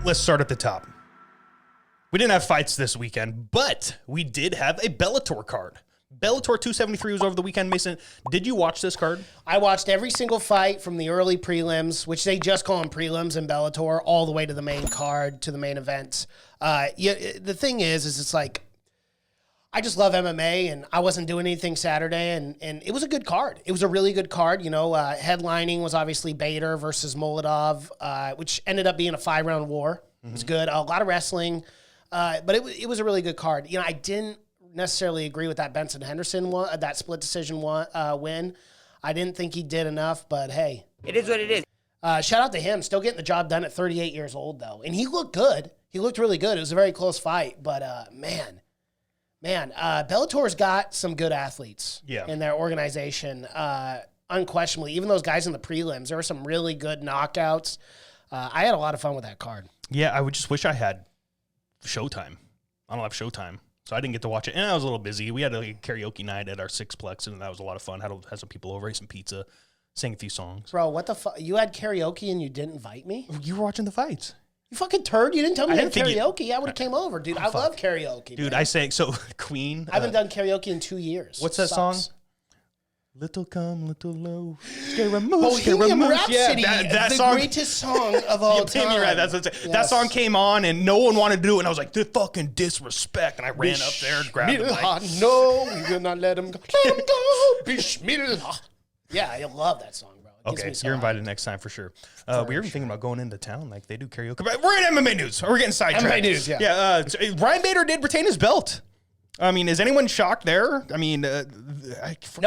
let's start at the top. We didn't have fights this weekend, but we did have a Bellator card. Bellator 273 was over the weekend. Mason, did you watch this card? I watched every single fight from the early prelims, which they just call them prelims in Bellator, all the way to the main card, to the main events. The thing is it's like, I just love MMA, and I wasn't doing anything Saturday, and it was a good card. It was a really good card. You know, headlining was obviously Bader versus Molotov, which ended up being a 5-round war. It was good. A lot of wrestling, but it was a really good card. You know, I didn't necessarily agree with that Benson Henderson that split decision win. I didn't think he did enough, but hey. It is what it is. Shout out to him. Still getting the job done at 38 years old, though. And he looked good. He looked really good. It was a very close fight, but man, Bellator's got some good athletes in their organization, unquestionably. Even those guys in the prelims, there were some really good knockouts. I had a lot of fun with that card. Yeah, I would just wish I had Showtime. I don't have Showtime, so I didn't get to watch it. And I was a little busy. We had a karaoke night at our Sixplex, and that was a lot of fun. Had some people over, ate some pizza, sang a few songs. Bro, what the fuck? You had karaoke and you didn't invite me? You were watching the fights. You fucking turd. You didn't tell me you had karaoke. I would have came over, dude. I love karaoke. Dude, man. I sang, so Queen. I haven't done karaoke in 2 years. What's that song? Little come, little low. Scaramouche, Bohemian Rhapsody, that the song, greatest song of all time. Right. That song came on, and no one wanted to do it, and I was like, "The fucking disrespect!" And I ran up there and grabbed the mic. No, we will not let him go. Let him go. Bismillah. Yeah, I love that song, bro. Okay, you're invited next time for sure. We were even thinking about going into town, like they do karaoke. But we're in MMA news. We're getting sidetracked. MMA news, yeah. Yeah, Ryan Bader did retain his belt. I mean, is anyone shocked there? I mean, no,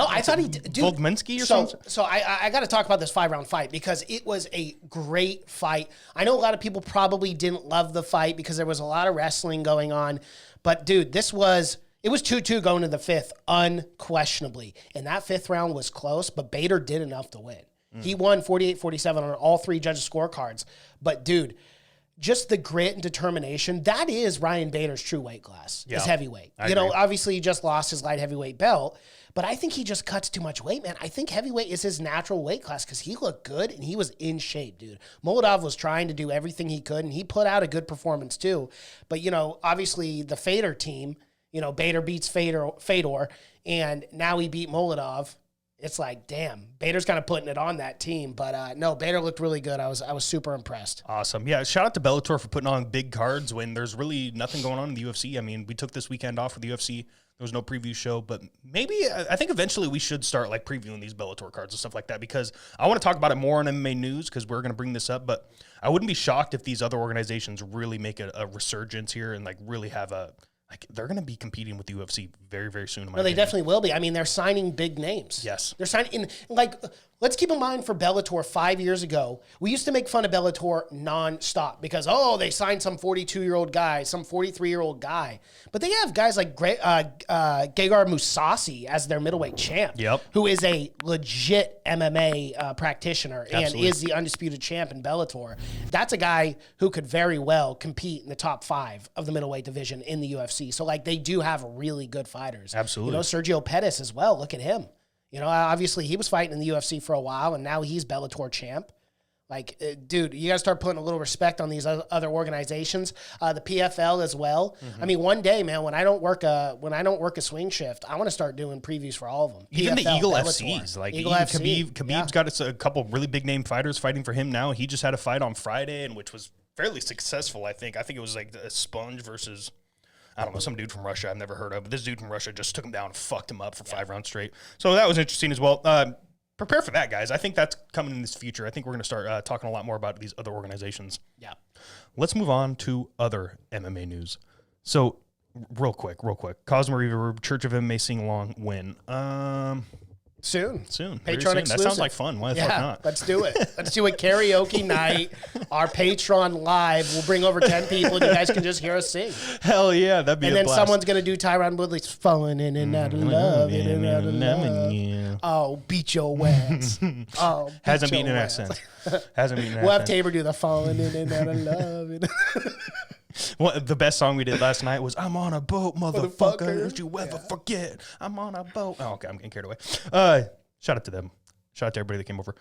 I thought he did. Volkminski or something? So I got to talk about this 5-round fight because it was a great fight. I know a lot of people probably didn't love the fight because there was a lot of wrestling going on. But, dude, it was 2-2 going to the 5th, unquestionably. And that 5th round was close, but Bader did enough to win. He won 48-47 on all 3 judges' scorecards. But, dude, just the grit and determination, that is Ryan Bader's true weight class, is heavyweight. You know, obviously he just lost his light heavyweight belt, but I think he just cuts too much weight, man. I think heavyweight is his natural weight class because he looked good and he was in shape, dude. Molotov was trying to do everything he could, and he put out a good performance too. But, you know, obviously the Fedor team, you know, Bader beats Fedor, and now he beat Molotov. It's like, damn, Bader's kind of putting it on that team. But no, Bader looked really good. I was super impressed. Awesome. Yeah, shout out to Bellator for putting on big cards when there's really nothing going on in the UFC. I mean, we took this weekend off for the UFC. There was no preview show, but maybe I think eventually we should start like previewing these Bellator cards and stuff like that because I want to talk about it more on MMA News because we're going to bring this up. But I wouldn't be shocked if these other organizations really make a resurgence here and like really have they're going to be competing with the UFC very, very soon. No, they definitely will be. I mean, they're signing big names. Yes. They're signing let's keep in mind for Bellator 5 years ago, we used to make fun of Bellator nonstop because, they signed some 42-year-old guy, some 43-year-old guy. But they have guys like Gegard Mousasi as their middleweight champ, who is a legit MMA practitioner and is the undisputed champ in Bellator. That's a guy who could very well compete in the top 5 of the middleweight division in the UFC. So, they do have really good fighters. Absolutely. You know, Sergio Pettis as well. Look at him. You know, obviously he was fighting in the UFC for a while, and now he's Bellator champ. Dude, you got to start putting a little respect on these other organizations. The PFL as well. I mean, one day, man, when I don't work a swing shift, I want to start doing previews for all of them. Even PFL, the Eagle Bellator. FCs, like Eagle FC. Khabib's got a couple really big name fighters fighting for him now. He just had a fight on Friday, and which was fairly successful. I think it was like a Sponge versus, I don't know, some dude from Russia I've never heard of. But this dude from Russia just took him down and fucked him up for 5 rounds straight. So that was interesting as well. Prepare for that, guys. I think that's coming in this future. I think we're going to start talking a lot more about these other organizations. Yeah. Let's move on to other MMA news. So, real quick. Cosmo Reaver, Church of MMA sing-along win. Soon. Patreon exclusive. That sounds like fun. Why the fuck not? Let's do it. Let's do a karaoke night. Our Patreon live. We'll bring over 10 people and you guys can just hear us sing. Hell yeah, that'd be a blast. And then someone's going to do Tyron Woodley's Falling In and Out of Love, In and Out of Love. Yeah. Oh, beat your ass. Oh, Hasn't beaten an accent. We'll have Tabor do the Falling In and Out of Love. Well, the best song we did last night was "I'm on a boat, motherfucker. Did you ever forget? I'm on a boat." Oh, okay, I'm getting carried away. Shout out to them. Shout out to everybody that came over.